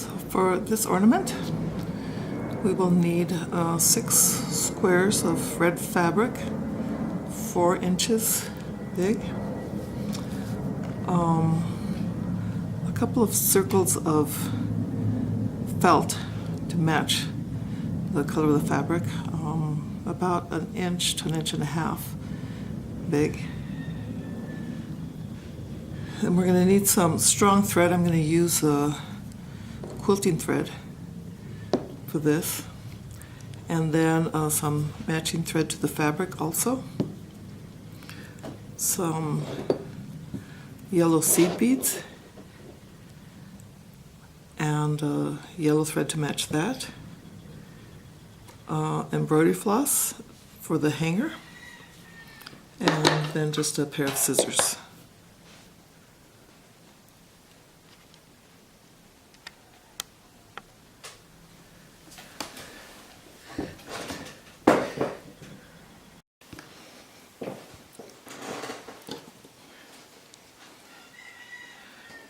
So for this ornament, we will need 6 squares of red fabric, 4 inches big, a couple of circles of felt to match the color of the fabric, about 1 inch to 1.5 inches big. And we're going to need some strong thread. I'm going to use quilting thread for this, and then some matching thread to the fabric also, some yellow seed beads, and yellow thread to match that, embroidery floss for the hanger, and then just a pair of scissors.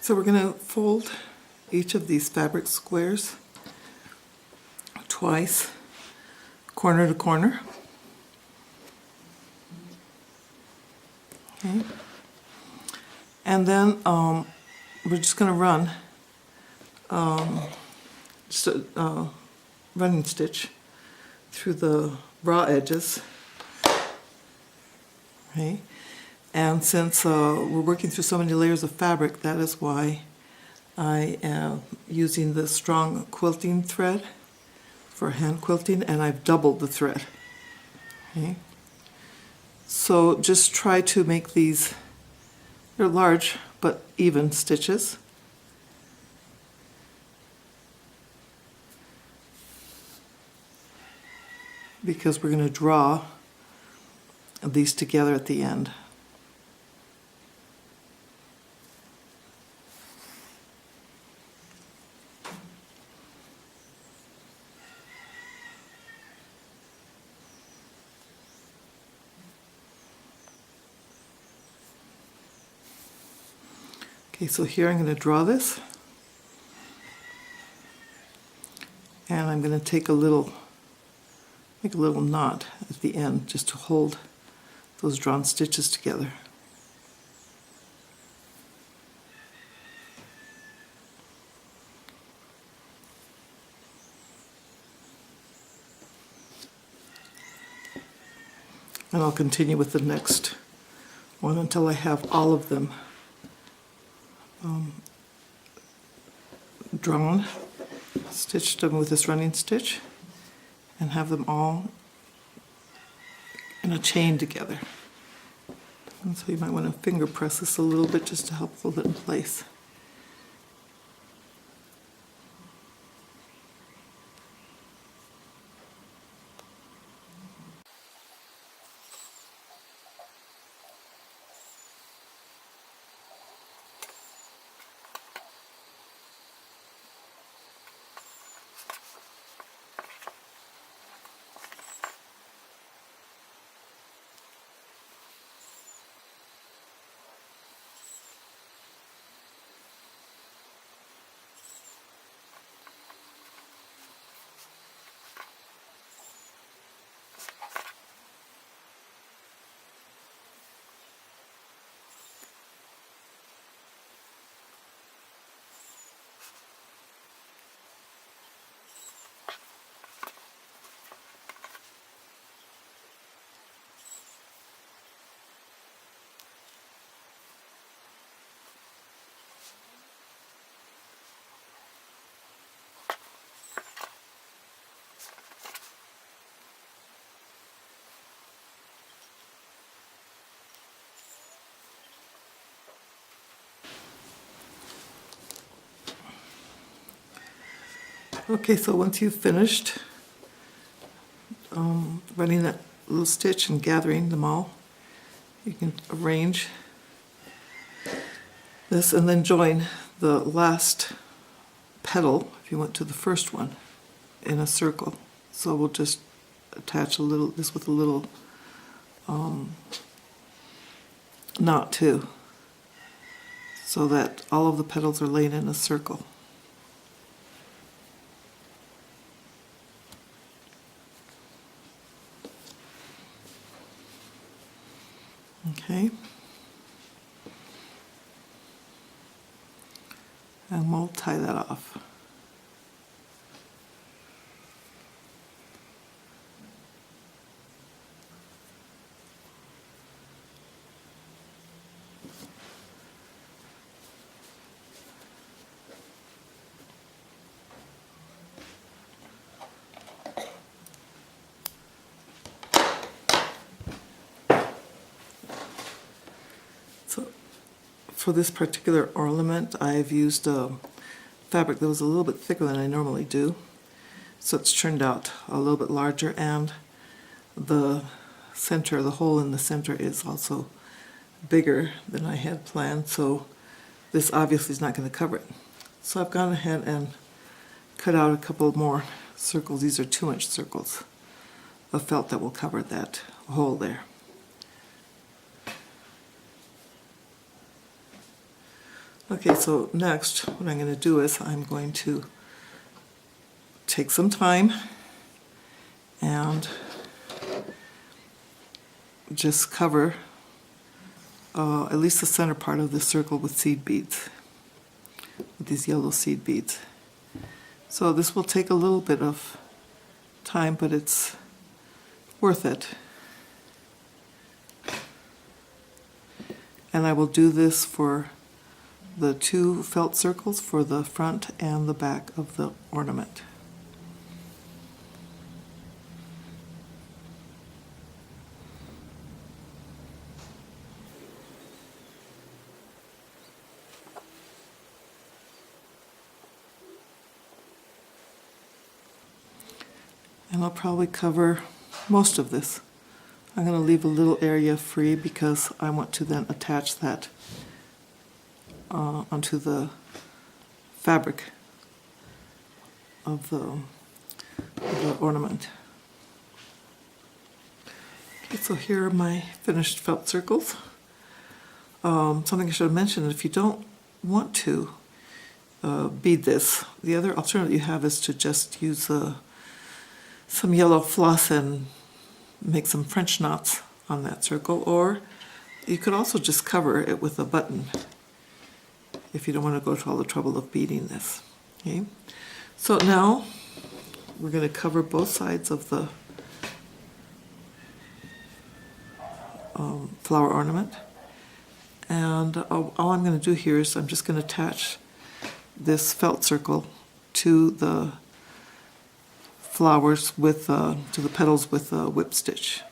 So we're going to fold each of these fabric squares twice, corner to corner. Okay. And then we're just going to run just a running stitch through the raw edges. Okay. And since we're working through so many layers of fabric, that is why I am using the strong quilting thread for hand quilting, and I've doubled the thread. Okay. So just try to make these, they're large but even stitches. Because we're going to draw these together at the end. Okay, so here I'm going to draw this, and I'm going to take make a little knot at the end just to hold those drawn stitches together. And I'll continue with the next one until I have all of them drawn, stitched them with this running stitch, and have them all in a chain together. And so you might want to finger press this a little bit just to help hold it in place. Okay, so once you've finished running that little stitch and gathering them all, you can arrange this and then join the last petal, if you went to the first one, in a circle. So we'll just attach this with a little knot too, so that all of the petals are laid in a circle. Okay. And we'll tie that off. So for this particular ornament, I've used a fabric that was a little bit thicker than I normally do. So it's turned out a little bit larger, and the center, the hole in the center is also bigger than I had planned, so this obviously is not going to cover it. So I've gone ahead and cut out a couple more circles. These are 2-inch circles of felt that will cover that hole there. Okay, so next what I'm going to do is I'm going to take some time and just cover at least the center part of the circle with seed beads, with these yellow seed beads. So this will take a little bit of time, but it's worth it. And I will do this for the 2 felt circles for the front and the back of the ornament. And I'll probably cover most of this. I'm going to leave a little area free because I want to then attach that onto the fabric of the ornament. Okay, so here are my finished felt circles. Something I should have mentioned, if you don't want to bead this, the other alternative you have is to just use some yellow floss and make some French knots on that circle, or you could also just cover it with a button if you don't want to go to all the trouble of beading this. Okay, so now we're going to cover both sides of the flower ornament, and all I'm going to do here is I'm just going to attach this felt circle to the flowers with to the petals with a whip stitch.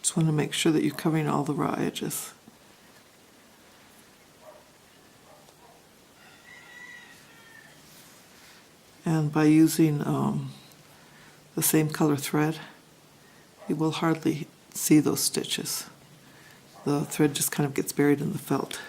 Just want to make sure that you're covering all the raw edges. And by using the same color thread, you will hardly see those stitches. The thread just kind of gets buried in the felt.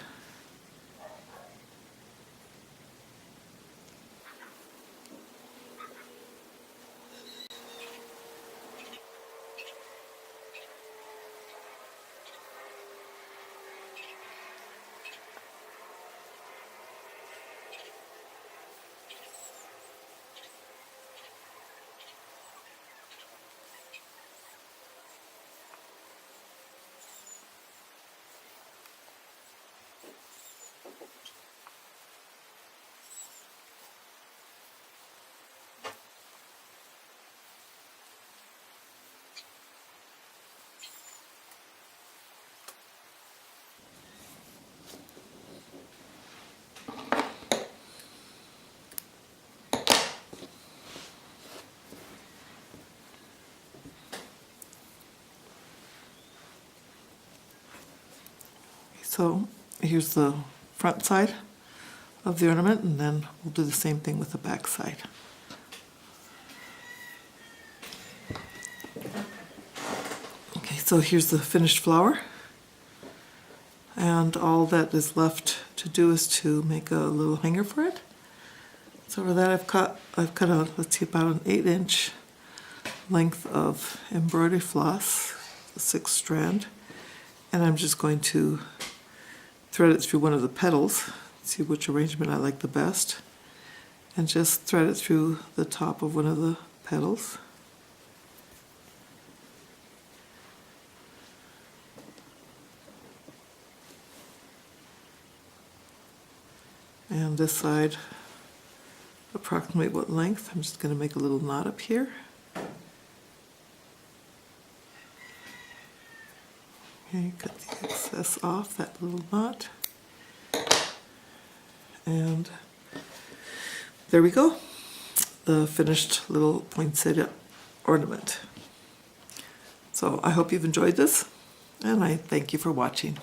So here's the front side of the ornament, and then we'll do the same thing with the back side. Okay, so here's the finished flower, and all that is left to do is to make a little hanger for it. So for that I've cut out, let's see, about an 8-inch length of embroidery floss, a 6 strand, And I'm just going to thread it through one of the petals, see which arrangement I like the best, and just thread it through the top of one of the petals. And this side, approximate what length. I'm just going to make a little knot up here. Okay, cut the excess off, that little knot. And there we go, the finished little poinsettia ornament. So I hope you've enjoyed this, and I thank you for watching.